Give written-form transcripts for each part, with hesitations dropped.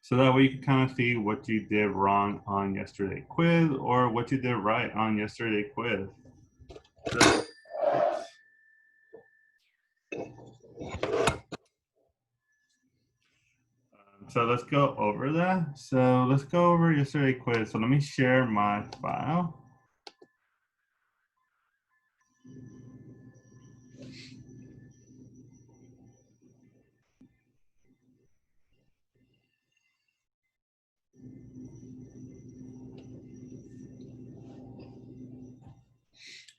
So that way you can kind of see what you did wrong on yesterday's quiz or what you did right on yesterday's quiz. So let's go over that. So let's go over yesterday's quiz. So let me share my file.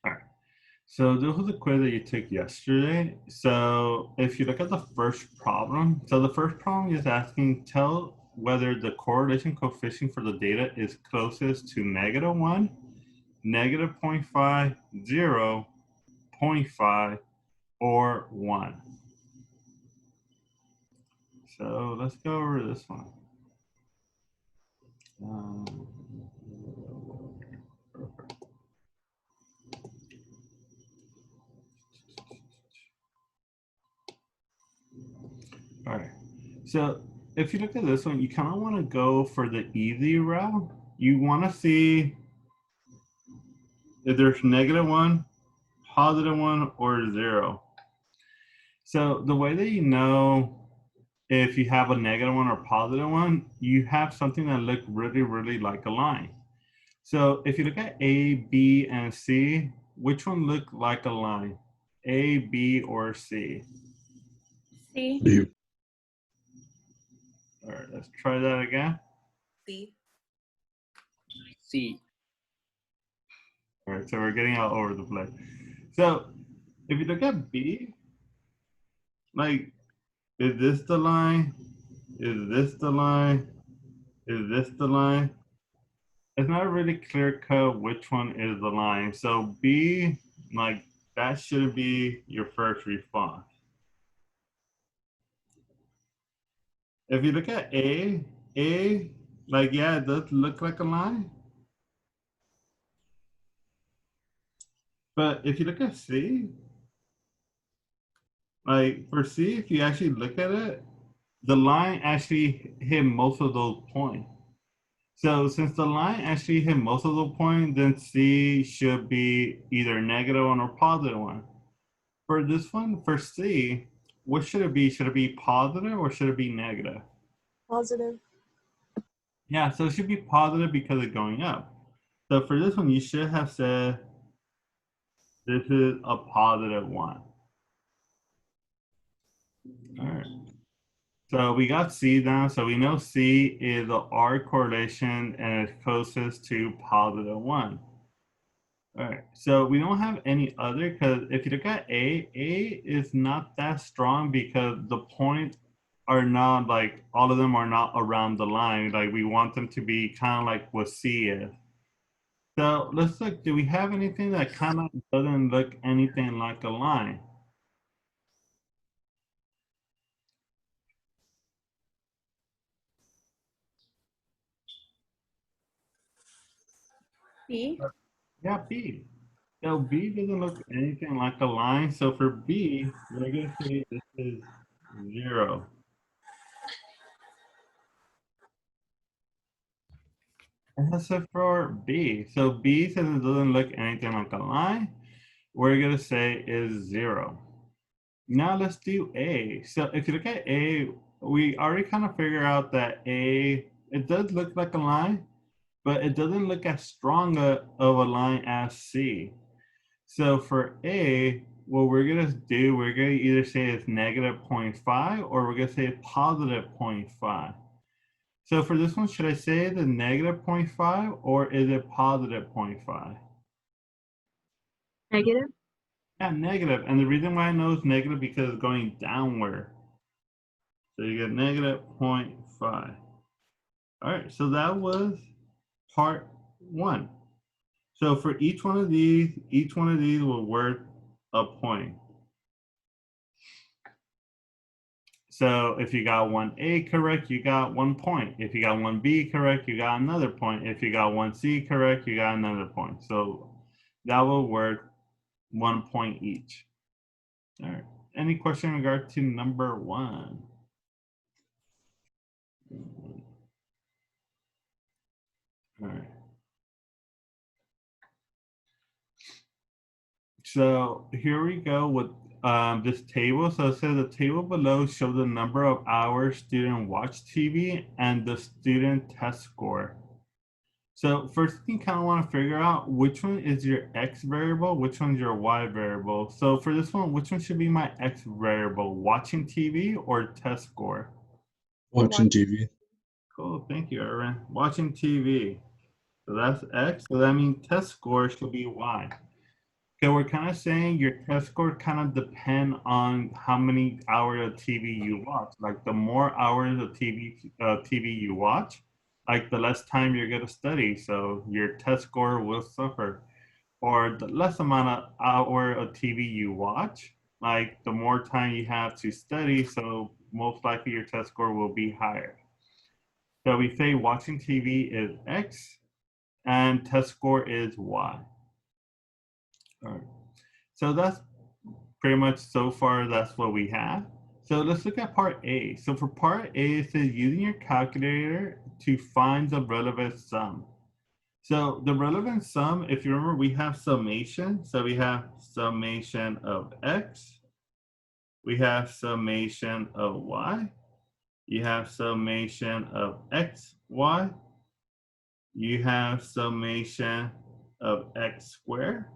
All right. So this was a quiz that you took yesterday. So if you look at the first problem, so the first problem is asking, tell whether the correlation coefficient for the data is closest to -1, -0.5, 0, 0.5, or 1. So let's go over this one. All right. So if you look at this one, you kind of want to go for the easy route. You want to see if there's -1, +1, or 0. So the way that you know if you have a -1 or +1, you have something that looks really, really like a line. So if you look at A, B, and C, which one look like a line? A, B, or C? C. B. All right, let's try that again. C. C. All right, so we're getting all over the place. So if you look at B, like, is this the line? Is this the line? Is this the line? It's not really clear cut which one is the line. So B, like, that should be your first response. If you look at A, like, yeah, it does look like a line. But if you look at C, like for C, if you actually look at it, the line actually hit most of those points. So since the line actually hit most of the points, then C should be either -1 or +1. For this one, for C, what should it be? Should it be positive or should it be negative? Positive. Yeah, so it should be positive because it's going up. So for this one, you should have said this is a +1. All right. So we got C down. So we know C is the R correlation and it's closest to +1. All right. So we don't have any other because if you look at A is not that strong because the points are not like all of them are not around the line. Like we want them to be kind of like what C is. So let's look. Do we have anything that kind of doesn't look anything like a line? B. Yeah, B. So B doesn't look anything like a line. So for B, we're going to say this is 0. And that's it for B. So B, since it doesn't look anything like a line, we're going to say is 0. Now let's do A. So if you look at A, we already kind of figure out that A, it does look like a line, but it doesn't look as strong of a line as C. So for A, what we're gonna do, we're gonna either say it's -0.5 or we're gonna say positive 0.5. So for this one, should I say the -0.5 or is it positive 0.5? Negative. Yeah, negative. And the reason why I know it's negative because it's going downward. So you get -0.5. All right, so that was part 1. So for each one of these will worth a point. So if you got 1A correct, you got 1 point. If you got 1B correct, you got another point. If you got 1C correct, you got another point. So that will worth 1 point each. All right. Any question in regard to number 1? So here we go with this table. So it says the table below shows the number of hours student watch TV and the student test score. So first you kind of want to figure out which one is your X variable, which one's your Y variable. So for this one, which one should be my X variable, watching TV or test score? Watching TV. Cool, thank you, Aaron. Watching TV. So that's X, so that means test score should be Y. Okay, we're kind of saying your test score kind of depend on how many hours of TV you watch. Like the more hours of TV you watch, like the less time you're gonna study. So your test score will suffer. Or the less amount of hour of TV you watch, like the more time you have to study. So most likely your test score will be higher. So we say watching TV is X and test score is Y. All right. So that's pretty much so far that's what we have. So let's look at part A. So for part A, it says using your calculator to find the relevant sum. So the relevant sum, if you remember, we have summation. So we have summation of X. We have summation of Y. You have summation of X, Y. You have summation of X squared.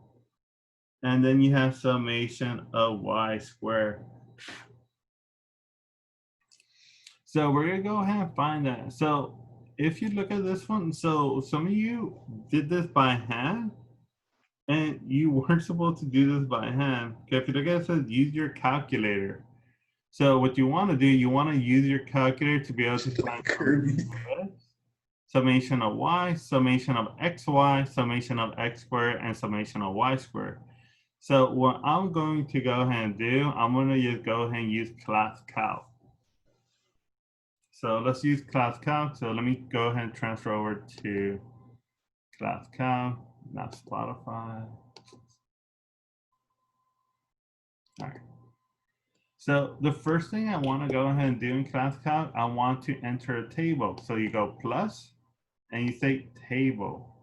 And then you have summation of Y squared. So we're gonna go ahead and find that. So if you look at this one, so some of you did this by hand and you weren't supposed to do this by hand. Okay, if you look at it, it says use your calculator. So what you wanna do, you wanna use your calculator to be able to find summation of Y, summation of XY, summation of X squared, and summation of Y squared. So what I'm going to go ahead and do, I'm gonna just go ahead and use class calc. So let's use class calc. So let me go ahead and transfer over to class calc, not Spotify. All right. So the first thing I want to go ahead and do in class calc, I want to enter a table. So you go plus and you say table.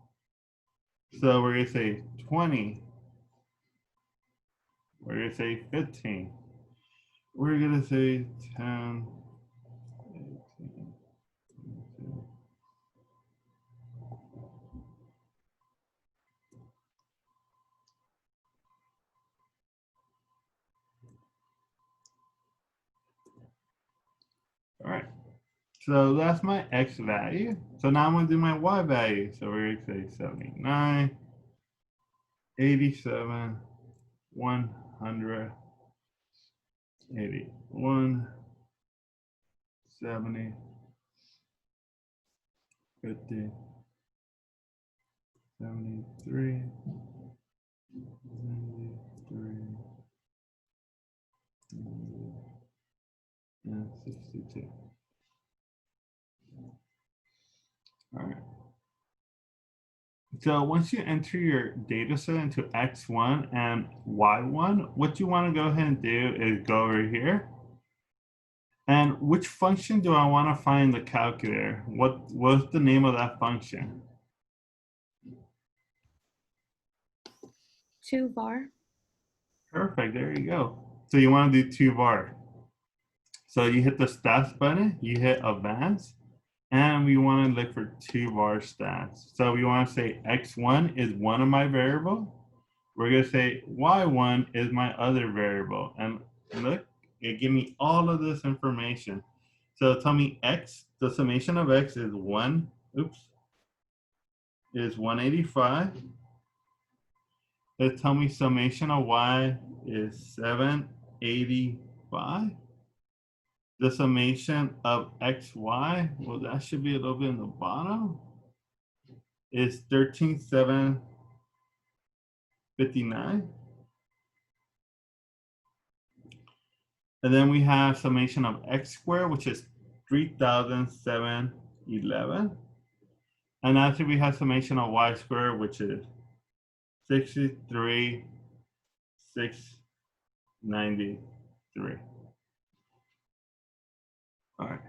So we're gonna say 20. We're gonna say 15. We're gonna say 10. 18, 22. All right. So that's my X value. So now I'm gonna do my Y value. So we're gonna say 79, 87, 100, 81, 70, 50, 73, 93, and 62. All right. So once you enter your data set into X1 and Y1, what you want to go ahead and do is go over here. And which function do I want to find in the calculator? What's the name of that function? 2 var. Perfect, there you go. So you want to do 2 var. So you hit the stats button, you hit advanced, and we want to look for 2 var stats. So we want to say X1 is one of my variable. We're going to say Y1 is my other variable. And look, it give me all of this information. So tell me X, the summation of X is 185. Tell me summation of Y is 785. The summation of XY, well, that should be a little bit in the bottom, is 13,759. And then we have summation of X squared, which is 3,711. And after we have summation of Y squared, which is 63,693. All right.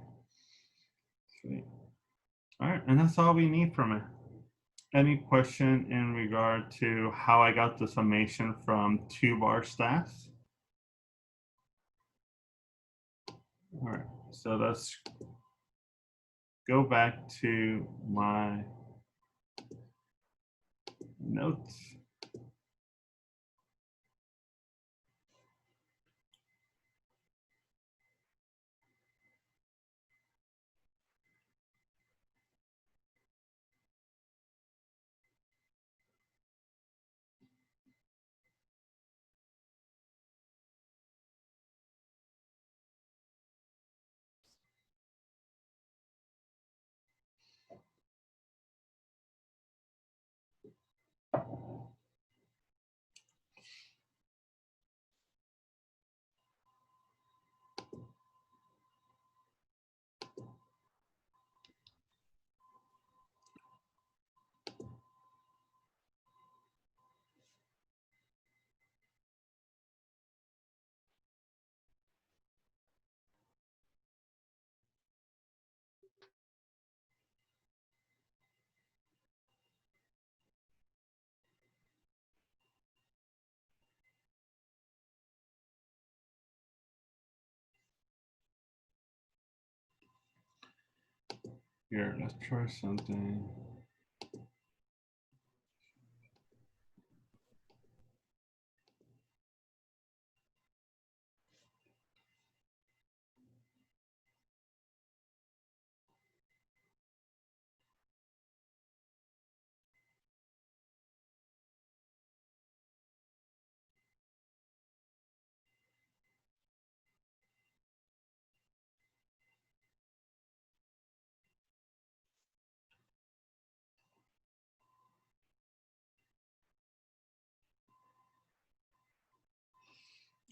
Sweet. All right, and that's all we need from it. Any question in regard to how I got the summation from 2-bar stats? All right, so let's go back to my notes. Here, let's try something.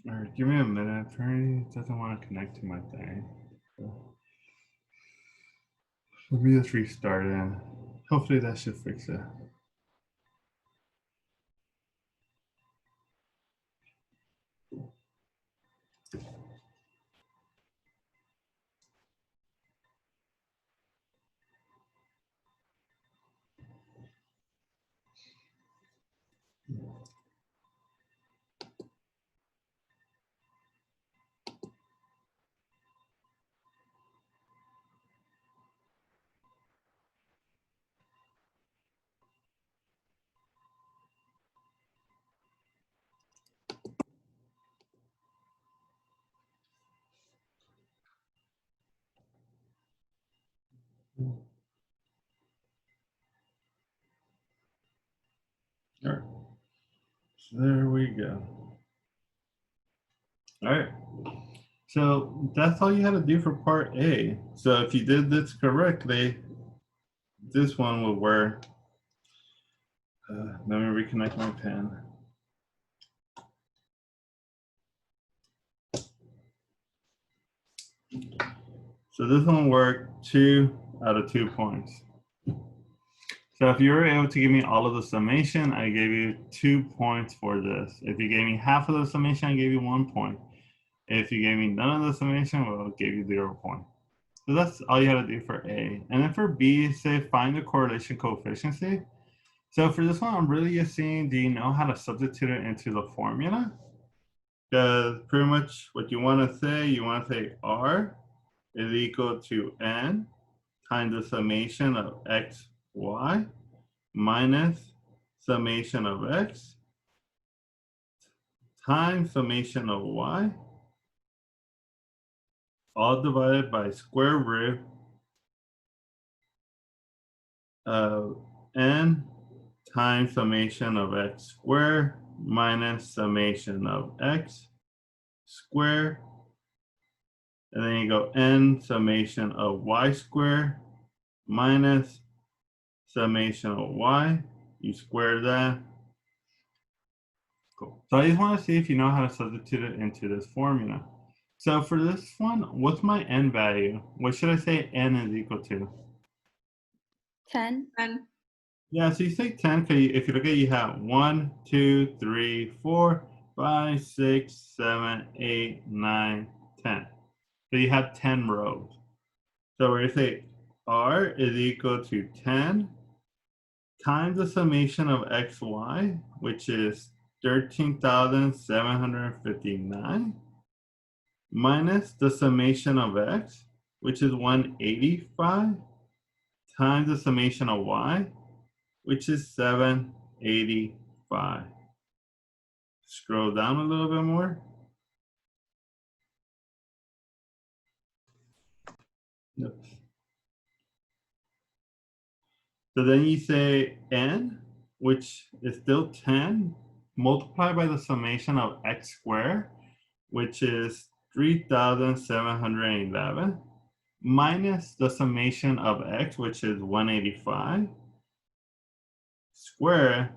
All right, give me a minute. Apparently, it doesn't want to connect to my thing. So let me just restart it. Hopefully, that should fix it. All right, so there we go. All right, so that's all you had to do for part A. So if you did this correctly, this one will work. Let me reconnect my pen. So this one worked 2 out of 2 points. So if you were able to give me all of the summation, I gave you 2 points for this. If you gave me half of the summation, I gave you 1 point. If you gave me none of the summation, well, I gave you 0 point. So that's all you had to do for A. And then for B, say find the correlation coefficient. So for this one, I'm really just seeing, do you know how to substitute it into the formula? Because pretty much what you want to say R is equal to N times the summation of X, Y minus summation of X times summation of Y, all divided by square root of N times summation of X squared minus summation of X squared. And then you go N summation of Y squared minus summation of Y. You square that. Cool. So I just want to see if you know how to substitute it into this formula. So for this one, what's my N value? What should I say N is equal to? 10. Yeah, so you say 10 because if you look at it, you have 1, 2, 3, 4, 5, 6, 7, 8, 9, 10. So you have 10 rows. So we're going to say R is equal to 10 times the summation of xy, which is 13,759, minus the summation of x, which is 185, times the summation of y, which is 785. Scroll down a little bit more. Nope. So then you say n, which is still 10, multiplied by the summation of x squared, which is 3,711, minus the summation of x, which is 185, square,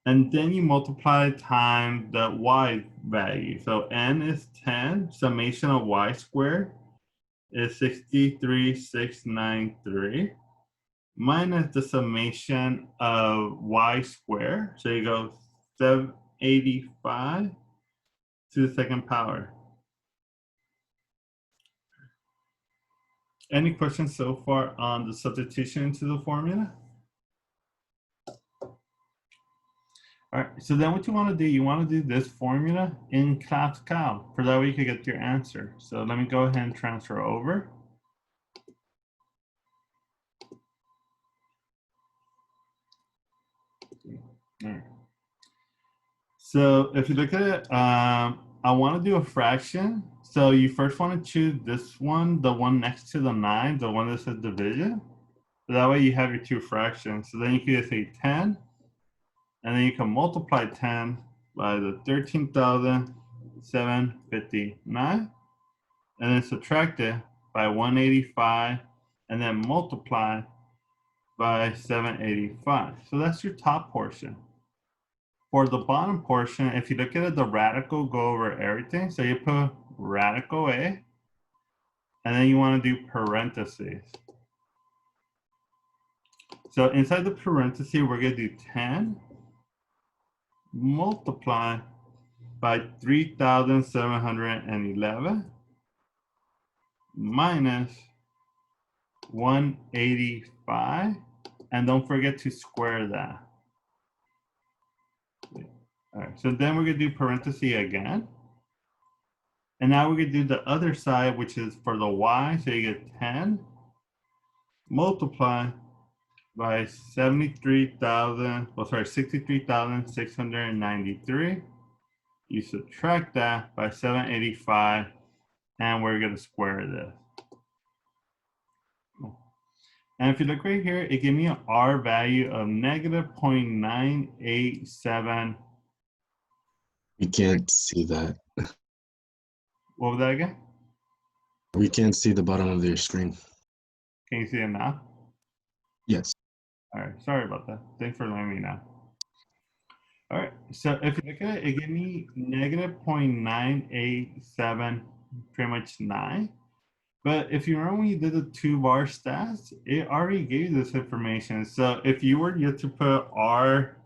and then you multiply times the y value. So n is 10, summation of y squared is 63,693, minus the summation of y squared. So you go 785 to the second power. Any questions so far on the substitution into the formula? All right, so then what you want to do, you want to do this formula in Pascal, for that way you can get your answer. So let me go ahead and transfer over. All right. So if you look at it, I want to do a fraction. So you first want to choose this one, the one next to the 9, the one that says division. So that way you have your two fractions. So then you can just say 10, and then you can multiply 10 by the 13,759, and then subtract it by 185, and then multiply by 785. So that's your top portion. For the bottom portion, if you look at it, the radical go over everything. So you put radical A, and then you want to do parentheses. So inside the parentheses, we're going to do 10 multiply by 3,711 minus 185, and don't forget to square that. All right, so then we're going to do parentheses again. And now we're going to do the other side, which is for the y. So you get 10 multiply by 63,693. You subtract that by 785, and we're going to square this. And if you look right here, it gives me an R value of negative 0.987. We can't see that. What was that again? We can't see the bottom of your screen. Can you see it now? Yes. All right, sorry about that. Thanks for letting me know. All right, so if you look at it, it gives me negative 0.987, pretty much 9. But if you remember when you did the 2-bar stats, it already gave you this information. So if you were just to put R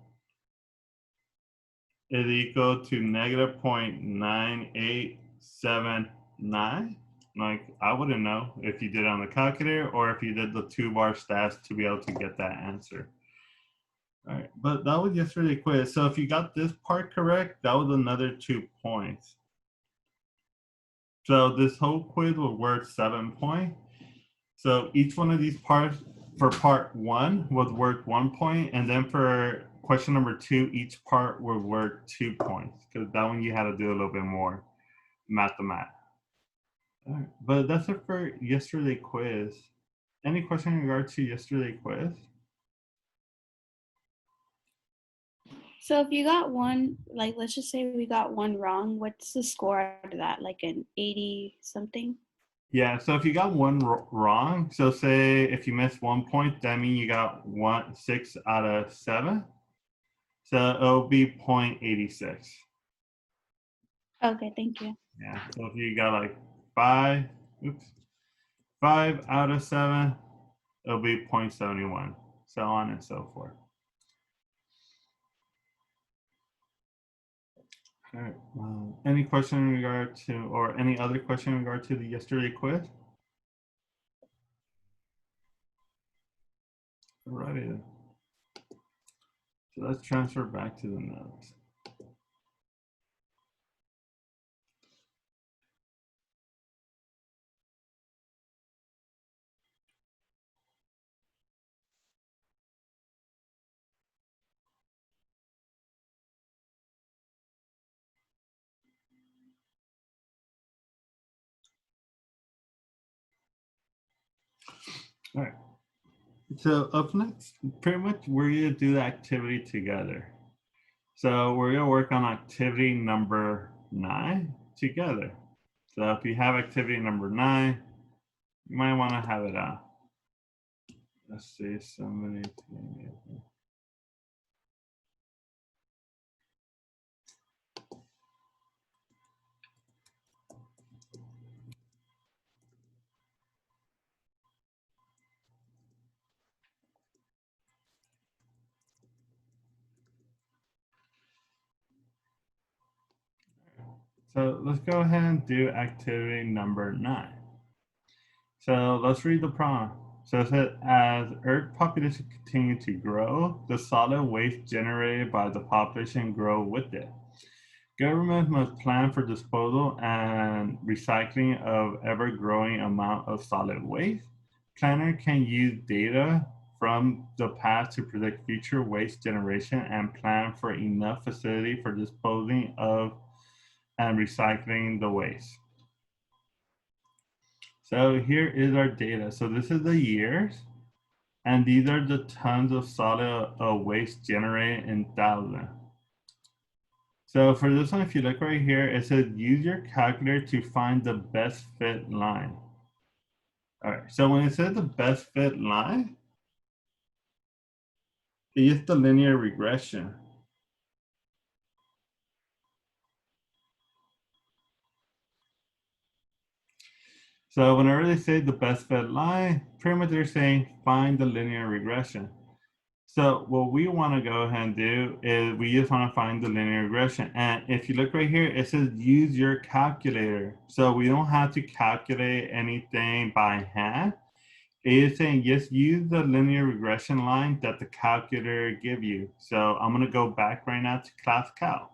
is equal to negative 0.9879, like I wouldn't know if you did it on the calculator or if you did the 2-bar stats to be able to get that answer. All right, but that was yesterday's quiz. So if you got this part correct, that was another 2 points. So this whole quiz was worth 7 points. So each one of these parts for part 1 was worth 1 point, and then for question number 2, each part was worth 2 points, because that one you had to do a little bit more mathematics. All right, but that's it for yesterday's quiz. Any question in regard to yesterday's quiz? So if you got one, like let's just say we got one wrong, what's the score out of that? Like an 80 something? Yeah, so if you got one wrong, so say if you missed 1 point, that means you got 6 out of 7. So it'll be 0.86. Okay, thank you. Yeah, so if you got like 5 out of 7, it'll be 0.71, so on and so forth. All right. Any question in regard to, or any other question in regard to the yesterday quiz? All righty then. So let's transfer back to the notes. All right. So up next, pretty much we're gonna do the activity together. So we're gonna work on activity number 9 together. So if you have activity number 9, you might want to have it out. Let's see, somebody. So let's go ahead and do activity number 9. So let's read the prompt. So it says, as Earth population continues to grow, the solid waste generated by the population grow with it. Governments must plan for disposal and recycling of ever-growing amount of solid waste. Planner can use data from the past to predict future waste generation and plan for enough facility for disposing of and recycling the waste. So here is our data. So this is the years, and these are the tons of solid waste generated in thousands. So for this one, if you look right here, it says use your calculator to find the best fit line. All right, so when it says the best fit line, it's the linear regression. So whenever they say the best fit line, pretty much they're saying find the linear regression. So what we want to go ahead and do is we just want to find the linear regression. And if you look right here, it says use your calculator. So we don't have to calculate anything by hand. It is saying just use the linear regression line that the calculator give you. So I'm going to go back right now to class cal.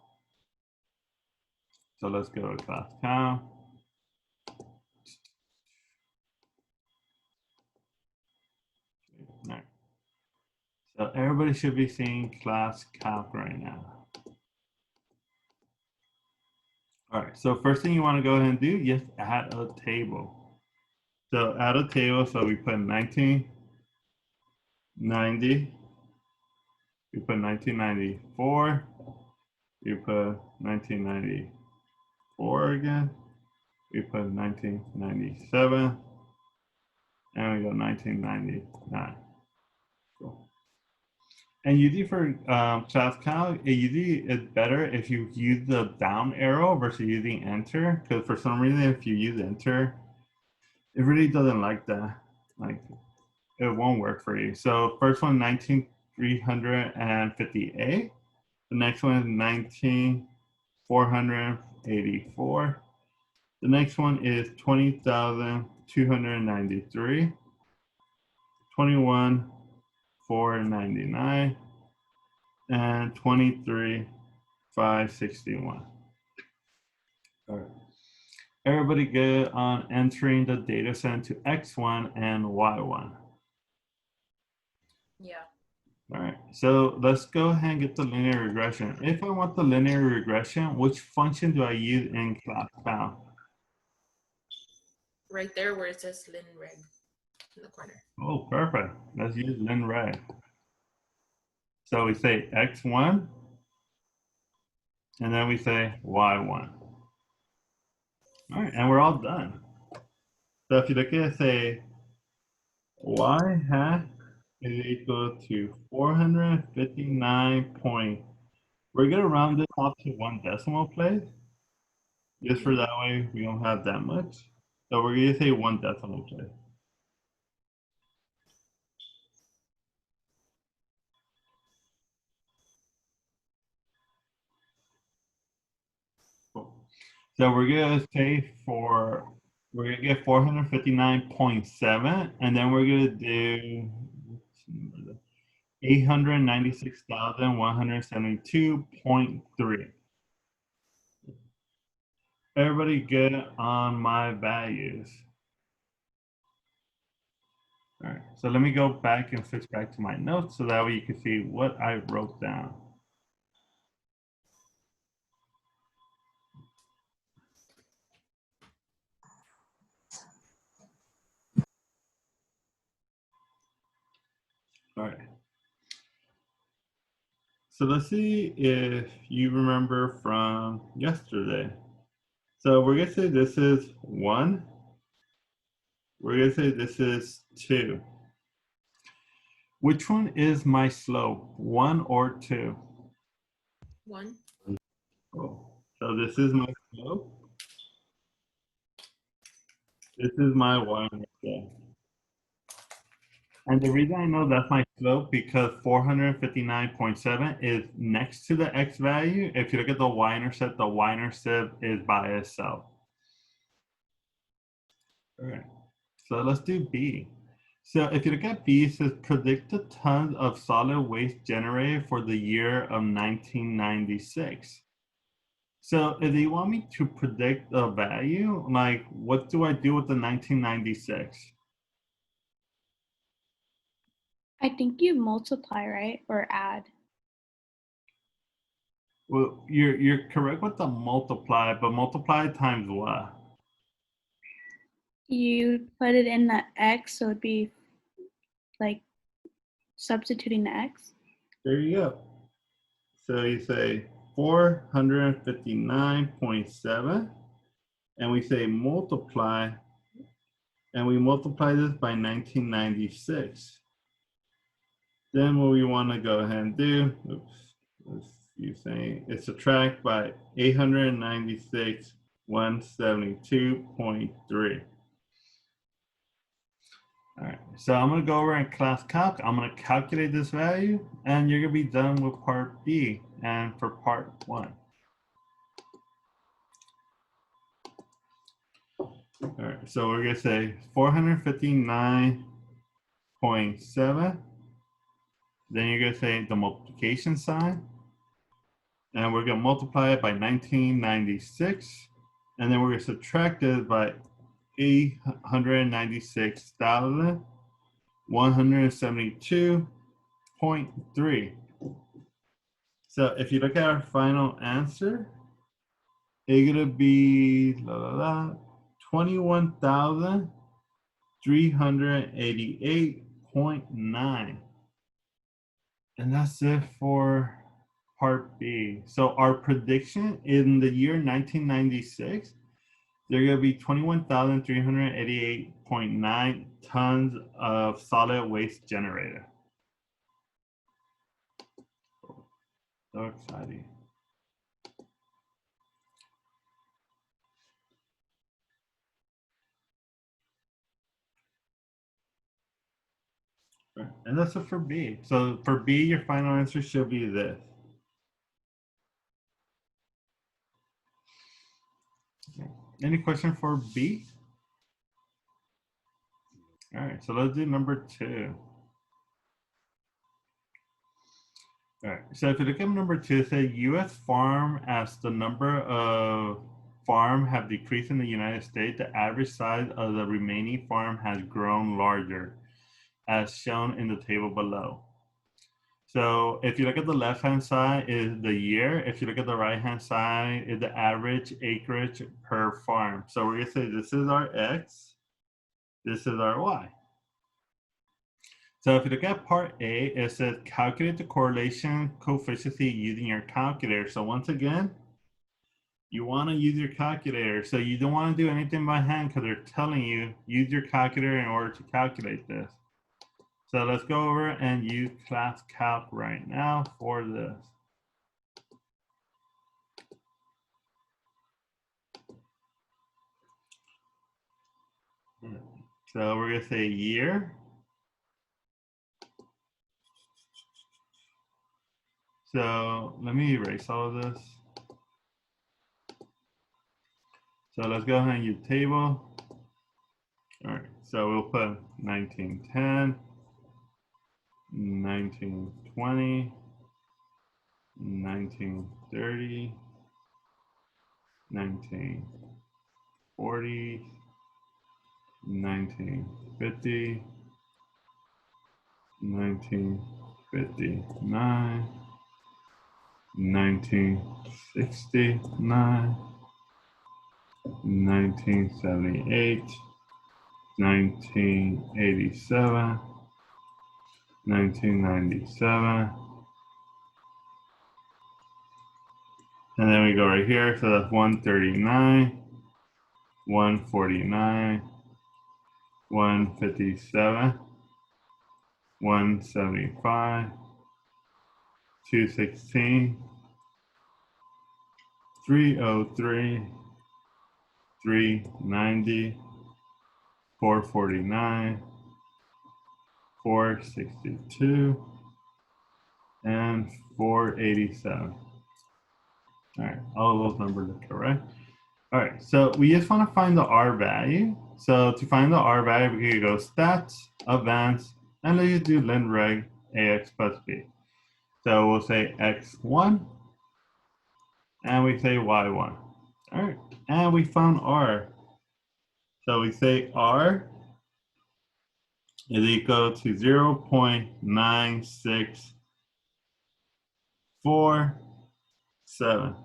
So let's go to class cal. All right. So everybody should be seeing class calc right now. All right, so first thing you want to go ahead and do, just add a table. So add a table, so we put 1990, we put 1994, we put 1994 again, we put 1997, and we go 1999. Cool. And usually for class calc, it usually is better if you use the down arrow versus using enter, because for some reason, if you use enter, it really doesn't like that. Like, it won't work for you. So first one, 19,358. The next one is 19,484. The next one is 20,293. 21,499. And 23,561. All right. Everybody good on entering the data set to X1 and Y1? Yeah. All right, so let's go ahead and get the linear regression. If I want the linear regression, which function do I use in class cal? Right there where it says linreg in the corner. Oh, perfect. Let's use linreg. So we say X1, and then we say Y1. All right, and we're all done. So if you look at it, say Y hat is equal to 459 point. We're gonna round this off to 1 decimal place, just for that way we don't have that much. So we're gonna say 1 decimal place. Cool. So we're gonna say we're gonna get 459.7, and then we're gonna do 896,172.3. Everybody good on my values? All right, so let me go back and switch back to my notes so that way you can see what I wrote down. All right. So let's see if you remember from yesterday. So we're gonna say this is 1. We're gonna say this is 2. Which one is my slope, 1 or 2? 1. Oh, so this is my slope. This is my y-intercept. And the reason I know that's my slope because 459.7 is next to the x value. If you look at the y-intercept is by itself. All right, so let's do B. So if you look at B, it says predict the tons of solid waste generated for the year of 1996. So if you want me to predict the value, like what do I do with the 1996? I think you multiply, right? Or add. Well, you're correct with the multiply, but multiply times what? You put it in the x, so it'd be like substituting the x. There you go. So you say 459.7, and we say multiply, and we multiply this by 1996. Then what we want to go ahead and do, you saying it's subtract by 896,172.3. All right, so I'm gonna go over in class calc. I'm gonna calculate this value, and you're gonna be done with part B and for part 1. All right, so we're gonna say 459.7. Then you're gonna say the multiplication sign, and we're gonna multiply it by 1996, and then we're gonna subtract it by 896,172.3. So if you look at our final answer, it's gonna be 21,388.9. And that's it for part B. So our prediction in the year 1996, there are going to be 21,388.9 tons of solid waste generated. So exciting. And that's it for B. So for B, your final answer should be this. Any question for B? All right, so let's do number 2. All right, so if you look at number 2, it says U.S. farm as the number of farm have decreased in the United States, the average size of the remaining farm has grown larger, as shown in the table below. So if you look at the left-hand side is the year. If you look at the right-hand side is the average acreage per farm. So we're gonna say this is our X, this is our Y. So if you look at part A, it says calculate the correlation coefficient using your calculator. So once again, you want to use your calculator. So you don't want to do anything by hand because they're telling you use your calculator in order to calculate this. So let's go over and use class calc right now for this. So we're going to say year. So let me erase all of this. So let's go ahead and use table. All right, so we'll put 1910, 19 1920, 1930, 1940, 1950, 1959, 1969, 1978, 1987, 1997, and then we go right here, so that's 139, 149, 157, 175, 216, 303, 390, 449, 462, and 487. All right, all of those numbers are correct. All right, so we just want to find the R value. So to find the R value, we can go stats, advanced, and let's just do len reg AX plus B. So we'll say X1, and we say Y1. All right, and we found R. So we say R is equal to 0.9647.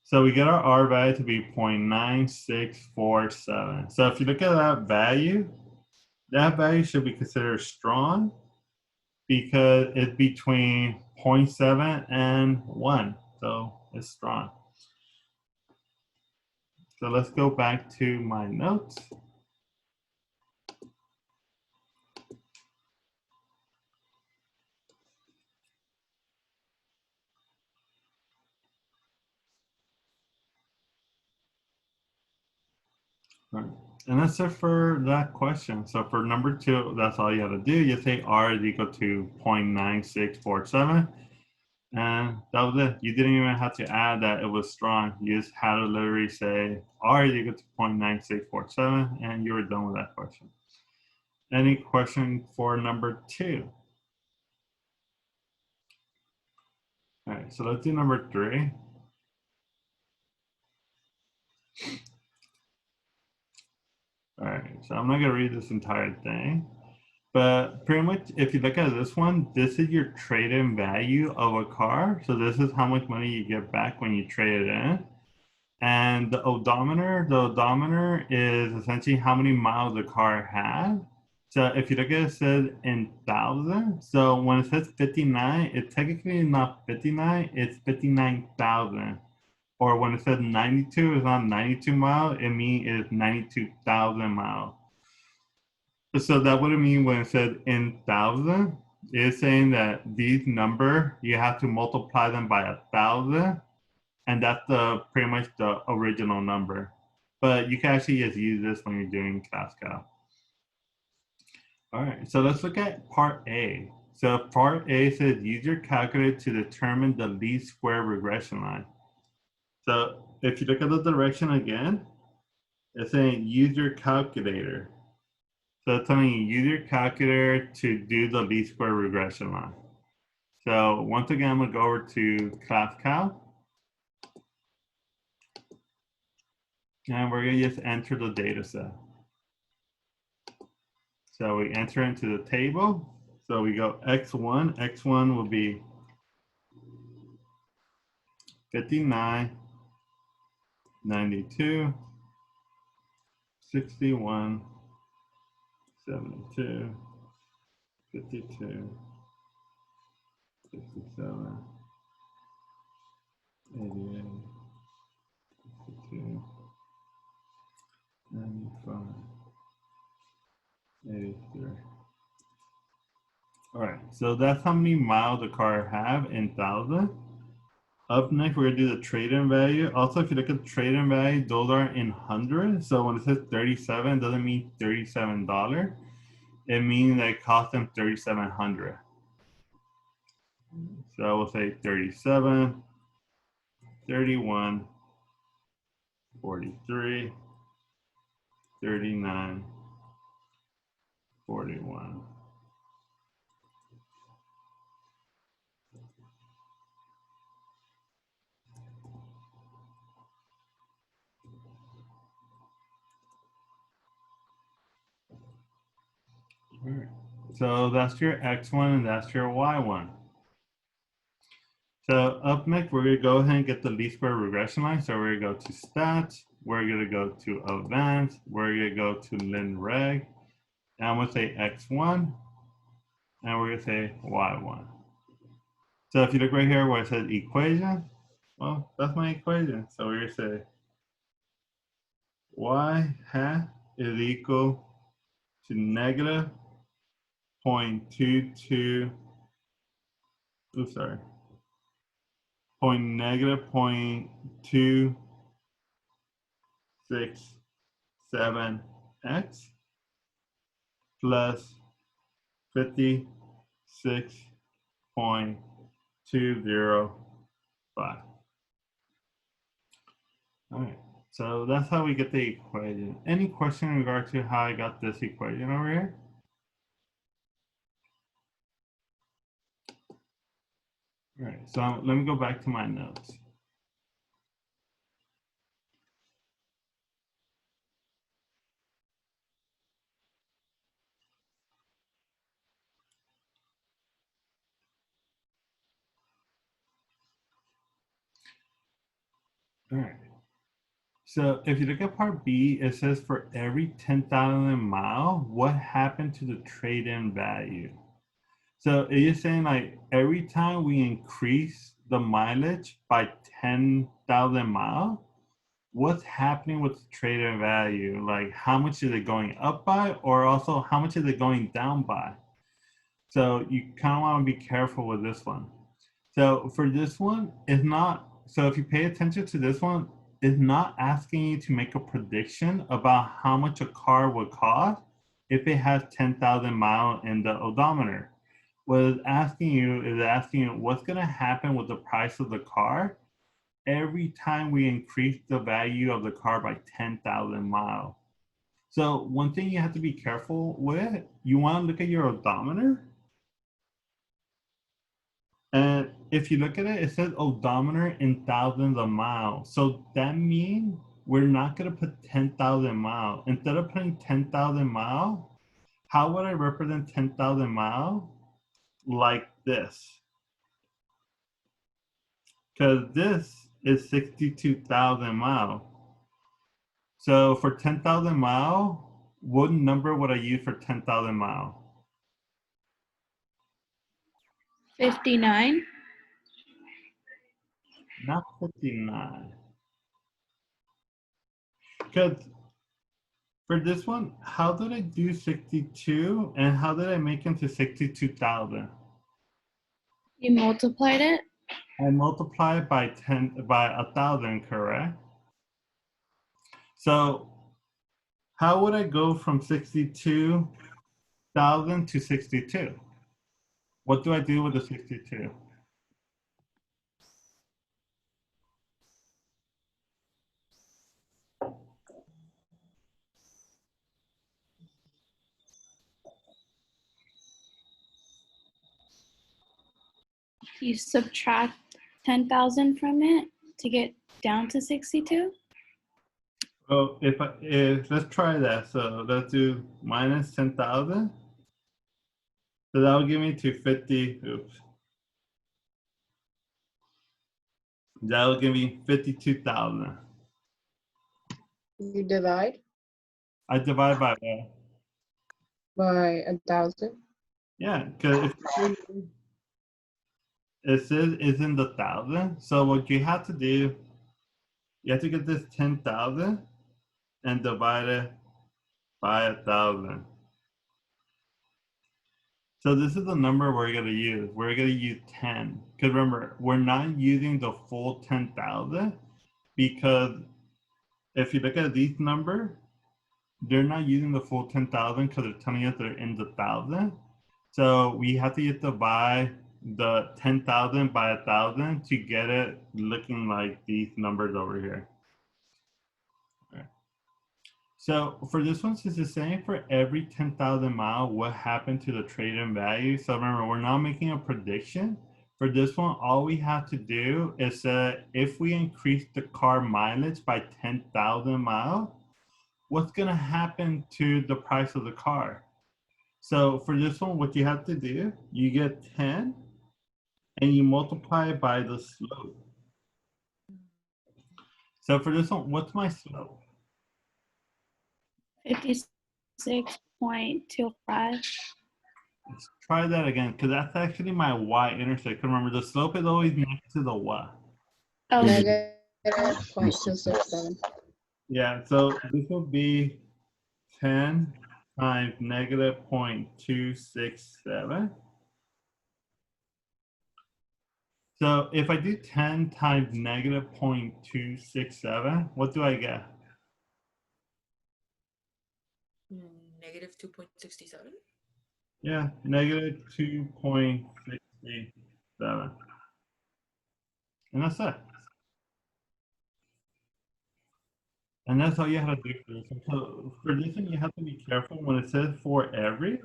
So we get our R value to be 0.9647. So if you look at that value should be considered strong because it's between 0.7 and 1. So it's strong. So let's go back to my notes. All right. And that's it for that question. So for number 2, that's all you have to do. You say R is equal to 0.9647. And that was it. You didn't even have to add that it was strong. You just had to literally say R is equal to 0.9647, and you were done with that question. Any question for number 2? All right, so let's do number 3. All right, so I'm not gonna read this entire thing, but pretty much if you look at this one, this is your trade-in value of a car. So this is how much money you get back when you trade it in. And the odometer is essentially how many miles the car has. So if you look at it, it says in thousand. So when it says 59, it's technically not 59, it's 59,000. Or when it says 92, it's not 92 miles, it means it's 92,000 miles. So that would mean when it says in thousand, it's saying that these number, you have to multiply them by 1,000. And that's pretty much the original number. But you can actually just use this when you're doing ClassCal. All right, so let's look at part A. So part A says use your calculator to determine the least square regression line. So if you look at the direction again, it's saying use your calculator. So it's telling you use your calculator to do the least square regression line. So once again, I'm gonna go over to ClassCal. And we're gonna just enter the data set. So we enter into the table. So we go X1. X1 will be 59, 92, 61, 72, 52, 67, 88, 52, 95, 83. All right, so that's how many miles the car have in thousand. Up next, we're gonna do the trade-in value. Also, if you look at the trade-in value, those are in hundreds. So when it says 37, it doesn't mean $37. It means that it cost them 3,700. So I will say 37, 31, 43, 39, 41. All right. So that's your X1 and that's your Y1. So up next, we're gonna go ahead and get the least square regression line. So we're gonna go to stats, we're gonna go to advanced, we're gonna go to linreg, and I'm gonna say X1, and we're gonna say Y1. So if you look right here where it says equation, well, that's my equation. So we're gonna say y hat is equal to negative 0.22, oops, sorry, negative 0.267x plus 56.205. All right, so that's how we get the equation. Any question in regard to how I got this equation over here? All right, so let me go back to my notes. All right. So if you look at part B, it says for every 10,000 mile, what happened to the trade-in value? So it is saying like every time we increase the mileage by 10,000 miles, what's happening with the trade-in value? Like how much is it going up by, or also how much is it going down by? So you kind of want to be careful with this one. So for this one, it's not, so if you pay attention to this one, it's not asking you to make a prediction about how much a car would cost if it has 10,000 miles in the odometer. What it's asking you is asking you what's going to happen with the price of the car every time we increase the value of the car by 10,000 miles. So one thing you have to be careful with, you want to look at your odometer. And if you look at it, it says odometer in thousands of miles. So that means we're not going to put 10,000 miles. Instead of putting 10,000 miles, how would I represent 10,000 miles? Like this. Because this is 62,000 miles. So for 10,000 miles, what number would I use for 10,000 miles? 59. Not 59. Because for this one, how did I do 62 and how did I make it to 62,000? You multiplied it? I multiply by 1,000, correct? So how would I go from 62,000 to 62? What do I do with the 62? You subtract 10,000 from it to get down to 62? Well, if let's try that. So let's do minus 10,000. So that will give me to 50, oops. That will give me 52,000. You divide I divide by what? by 1,000. Yeah, because it says it's in the thousand. So what you have to do, you have to get this 10,000 and divide it by 1,000. So this is the number we're gonna use. We're gonna use 10. Because remember, we're not using the full 10,000 because if you look at these numbers, they're not using the full 10,000 because they're telling us they're in the thousand. So we have to divide the 10,000 by 1,000 to get it looking like these numbers over here. All right. So for this one, since it's saying for every 10,000 miles, what happened to the trade-in value? So remember, we're not making a prediction. For this one, all we have to do is if we increase the car mileage by 10,000 miles, what's gonna happen to the price of the car? So for this one, what you have to do, you get 10 and you multiply it by the slope. So for this one, what's my slope? 56.25. Let's try that again, because that's actually my y-intercept. Remember, the slope is always next to the y. Oh, Negative 0.267. Yeah, so this will be 10 times negative 0.267. So if I do 10 times negative 0.267, what do I get? Negative 2.67. Yeah, negative 2.67. And that's it. And that's all you have to do for this one. So for this one, you have to be careful when it says for every,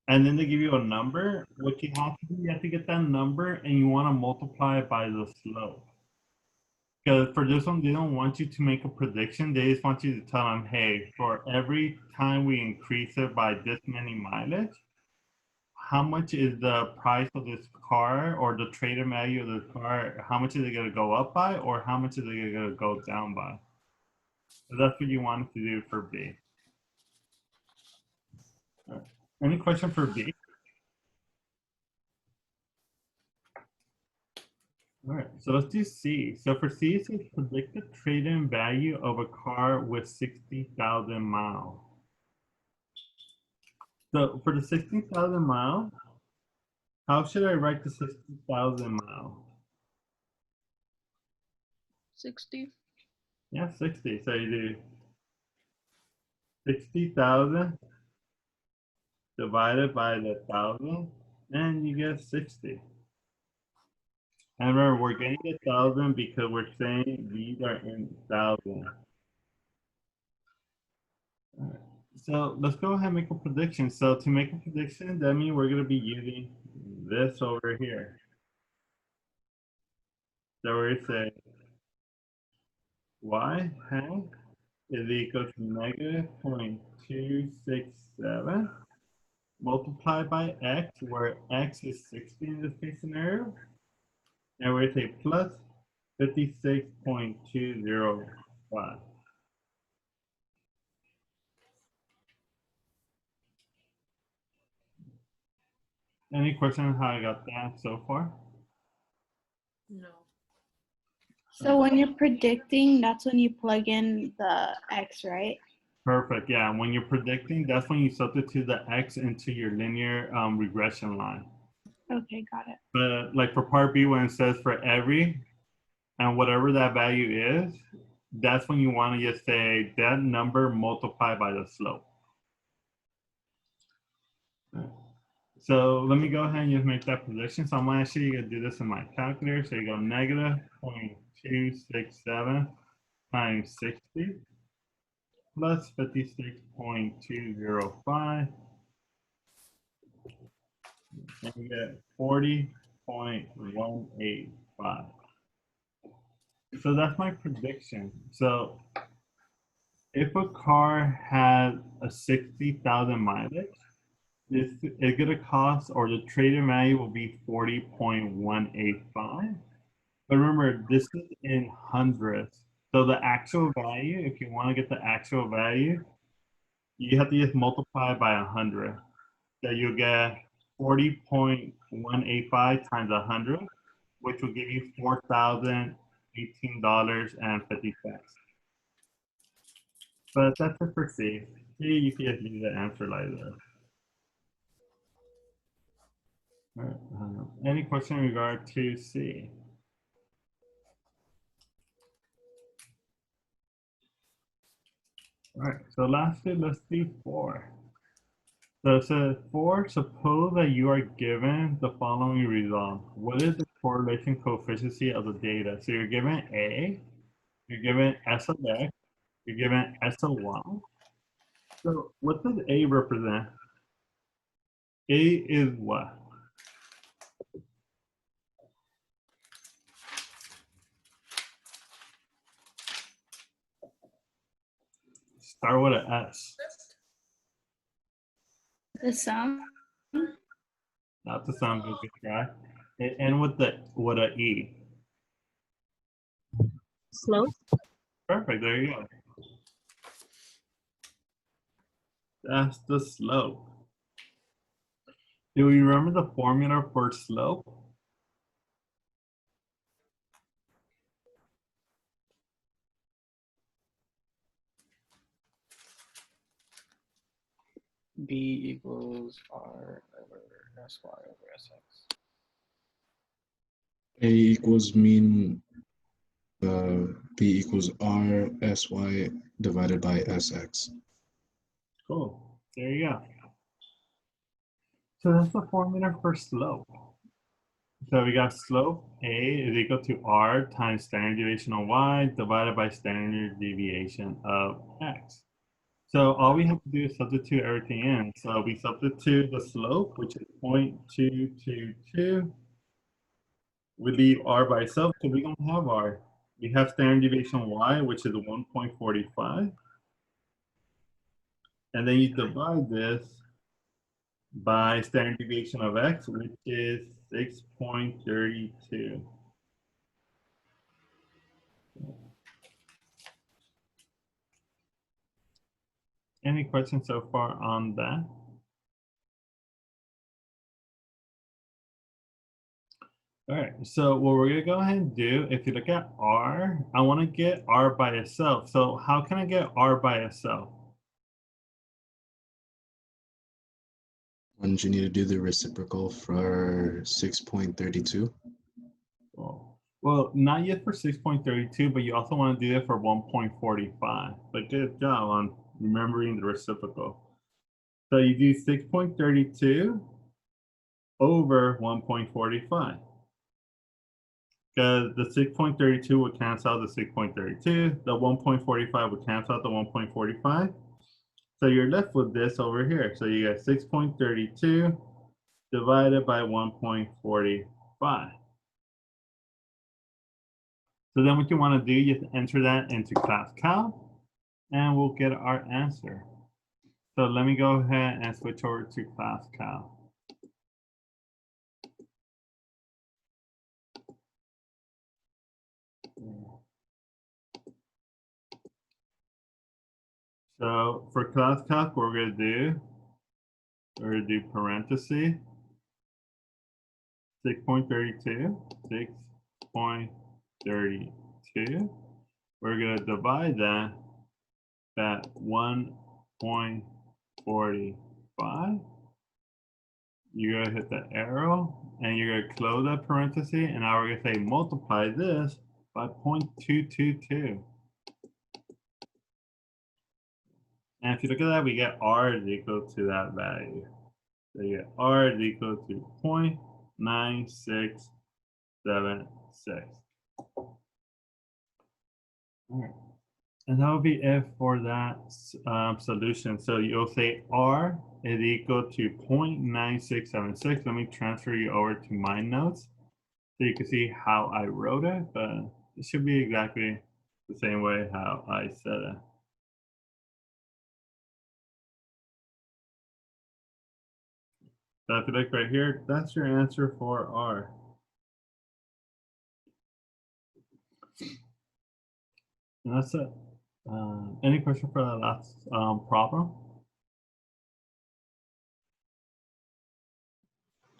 and then they give you a number. What you have to do, you have to get that number and you want to multiply it by the slope. Because for this one, they don't want you to make a prediction. They just want you to tell them, hey, for every time we increase it by this many mileage, how much is the price of this car or the trade-in value of the car, how much is it going to go up by or how much is it going to go down by? So that's what you wanted to do for B. All right. Any question for B? All right, so let's do C. So for C, it says predict the trade-in value of a car with 60,000 miles. So for the 60,000 miles, how should I write the 60,000 miles? 60. Yeah, 60. So you do 60,000 divided by the 1,000, and you get 60. And remember, we're getting 1,000 because we're saying these are in thousands. All right. So let's go ahead and make a prediction. So to make a prediction, that means we're going to be using this over here. So we're going to say y hat is equal to negative 0.267 multiplied by x, where x is 60 in this case scenario. And we're going to say plus 56.205. Any question on how I got that so far? No. so when you're predicting, that's when you plug in the X, right? Perfect. Yeah. When you're predicting, that's when you substitute the x into your linear regression line. Okay, got it. But like for part B, when it says for every and whatever that value is, that's when you want to just say that number multiplied by the slope. So let me go ahead and just make that prediction. So I'm actually going to do this in my calculator. So you go negative 0.267 times 60 plus 56.205. And you get 40.185. So that's my prediction. So if a car has a 60,000 mileage, it's going to cost, or the trade-in value will be 40.185. But remember, this is in hundredths. So the actual value, if you want to get the actual value, you have to just multiply by 100. So you get 40.185 times 100, which will give you $4,018.50. But that's it for C. C, you can just leave the answer like that. All right. Any question in regard to C? All right. So lastly, let's do 4. So it says 4, suppose that you are given the following result. What is the correlation coefficient of the data? So you're given A, you're given S of X, you're given S of Y. So what does A represent? A is what? Start with an S. The sum? Not the sum, but good try. And with a E. Slope. Perfect, there you go. That's the slope. Do we remember the formula for slope? B equals R over SY over SX. A equals mean B equals R SY divided by SX. Cool, there you go. So that's the formula for slope. So we got slope A is equal to R times standard deviation of Y divided by standard deviation of X. So all we have to do is substitute everything in. So we substitute the slope, which is 0.222. We leave R by itself because we don't have R. We have standard deviation Y, which is 1.45. And then you divide this by standard deviation of X, which is 6.32. Any questions so far on that? All right, so what we're gonna go ahead and do, if you look at R, I wanna get R by itself. So how can I get R by itself? And you need to do the reciprocal for 6.32. Well, not yet for 6.32, but you also wanna do it for 1.45. But good job on remembering the reciprocal. So you do 6.32 over 1.45. Because the 6.32 would cancel out the 6.32, the 1.45 would cancel out the 1.45. So you're left with this over here. So you got 6.32 divided by 1.45. So then what you want to do, you enter that into ClassCal, and we'll get our answer. So let me go ahead and switch over to ClassCal. So for ClassCalc, what we're gonna do parenthesis 6.32, 6.32. We're gonna divide that at 1.45. You're gonna hit the arrow and you're gonna close that parenthesis, and now we're gonna say multiply this by 0.222. And if you look at that, we get R is equal to that value. So you get R is equal to 0.9676. All right. And that will be it for that solution. So you'll say R is equal to 0.9676. Let me transfer you over to my notes so you can see how I wrote it, but it should be exactly the same way how I said it. So if you look right here, that's your answer for R. And that's it. Any question for that last problem?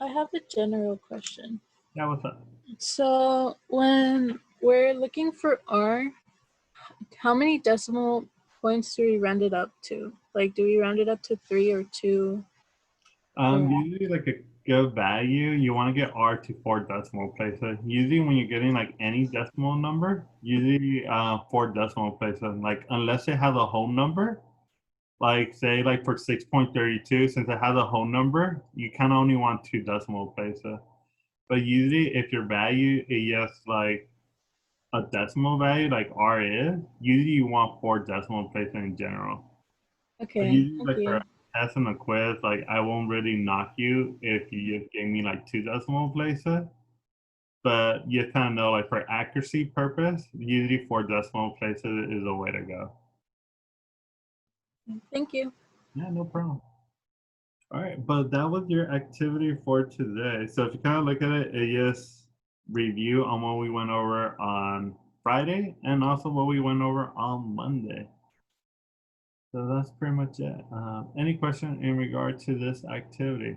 I have a general question. Yeah, what's up? So when we're looking for R, how many decimal points do we round it up to? Like, do we round it up to 3 or 2? Usually like a good value, you want to get R to 4 decimal places. Usually when you're getting like any decimal number, usually 4 decimal places, like unless it has a whole number, like say like for 6.32, since it has a whole number, you kind of only want 2 decimal places. But usually if your value is just like a decimal value like R is, usually you want 4 decimal places in general. Okay, Usually, thank like for you. a test and a quiz, like I won't really knock you if you just gave me like 2 decimal places. But you kind of know, like for accuracy purpose, usually 4 decimal places is the way to go. Thank you. Yeah, no problem. All right, but that was your activity for today. So if you kind of look at it, it just review on what we went over on Friday and also what we went over on Monday. So that's pretty much it. Any question in regard to this activity?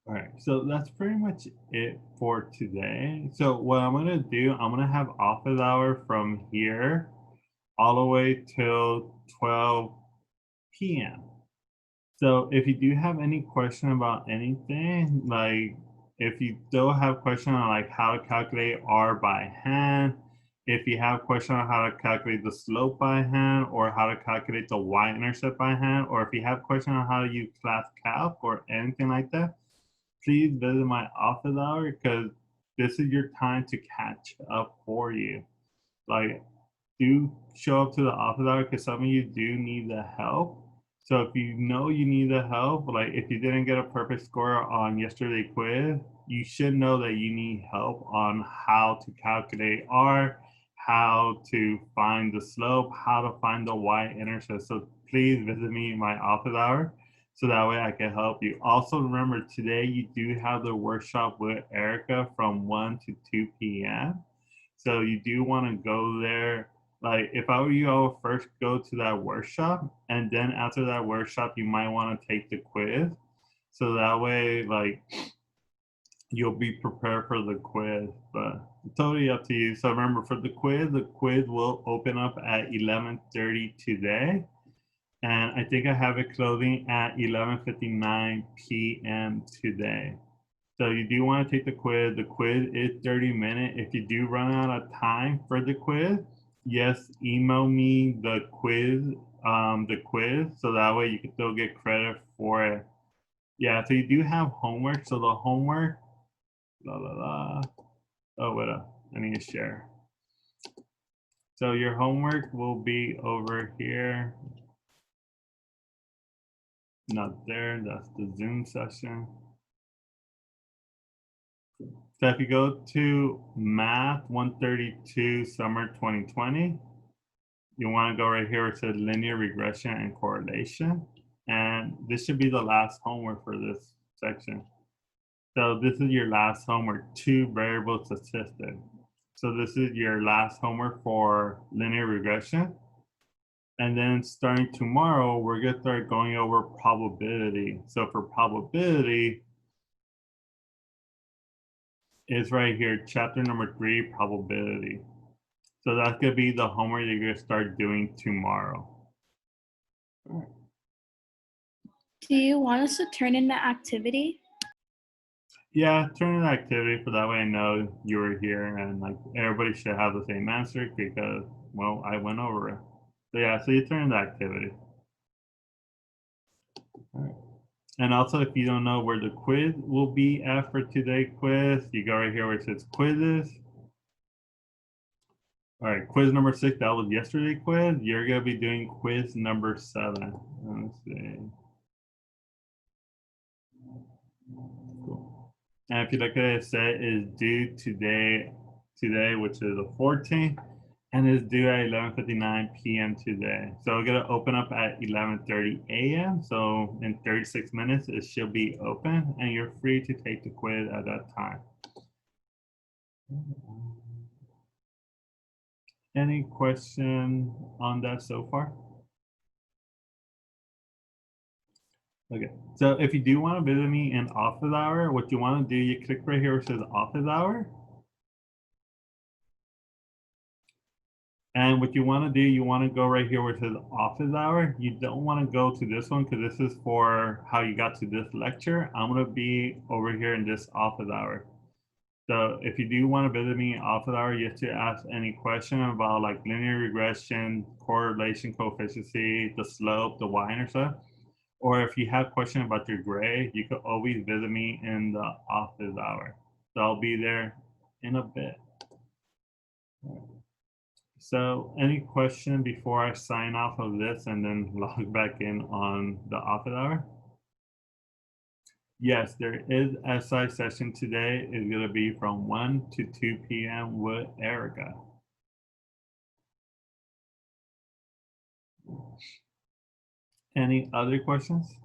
All right, so that's pretty much it for today. So what I'm gonna do, I'm gonna have office hour from here all the way till 12 p.m. So if you do have any question about anything, like if you still have question on like how to calculate R by hand, if you have question on how to calculate the slope by hand or how to calculate the y-intercept by hand, or if you have question on how to use class calc or anything like that, please visit my office hour because this is your time to catch up for you. Like, do show up to the office hour because some of you do need the help. So if you know you need the help, like if you didn't get a perfect score on yesterday quiz, you should know that you need help on how to calculate R, how to find the slope, how to find the y-intercept. So please visit me in my office hour so that way I can help you. Also remember today you do have the workshop with Erica from 1 to 2 p.m. So you do want to go there. Like if I were you, I would first go to that workshop, and then after that workshop, you might want to take the quiz. So that way, like you'll be prepared for the quiz. But it's totally up to you. So remember, for the quiz will open up at 11:30 today, and I think I have it closing at 11:59 p.m. today. So you do want to take the quiz. The quiz is 30 minutes. If you do run out of time for the quiz, yes, email me the quiz, so that way you can still get credit for it. Yeah, so you do have homework. So the homework, Oh, wait up, I need to share. So your homework will be over here. Not there, that's the Zoom session. So if you go to Math 132 Summer 2020, you want to go right here where it says linear regression and correlation. And this should be the last homework for this section. So this is your last homework, 2 variable statistics. So this is your last homework for linear regression. And then starting tomorrow, we're going to start going over probability. So for probability, is right here, chapter number 3, probability. So that's gonna be the homework you're gonna start doing tomorrow. Do you want us to turn in the activity? Yeah, turn in the activity for that way I know you were here and like everybody should have the same answer because, well, I went over it. So yeah, so you turn in the activity. All right. And also, if you don't know where the quiz will be at for today's quiz, you go right here where it says quizzes. All right, quiz number 6, that was yesterday quiz. You're gonna be doing quiz number 7. Let's see. Cool. And if you look at it, it says is due today, which is the 14th, and is due at 11:59 p.m. today. So we're gonna open up at 11:30 a.m. So in 36 minutes, it should be open, and you're free to take the quiz at that time. Any question on that so far? Okay, so if you do want to visit me in office hour, what you want to do, you click right here where it says office hour. And what you want to do, you want to go right here where it says office hour. You don't want to go to this one because this is for how you got to this lecture. I'm going to be over here in this office hour. So if you do want to visit me in office hour, you have to ask any question about like linear regression, correlation coefficient, the slope, the y-intercept. Or if you have questions about your grade, you can always visit me in the office hour. So I'll be there in a bit. So any question before I sign off of this and then log back in on the office hour? Yes, there is SI session today. It's going to be from 1 to 2 p.m. with Erica. Any other questions?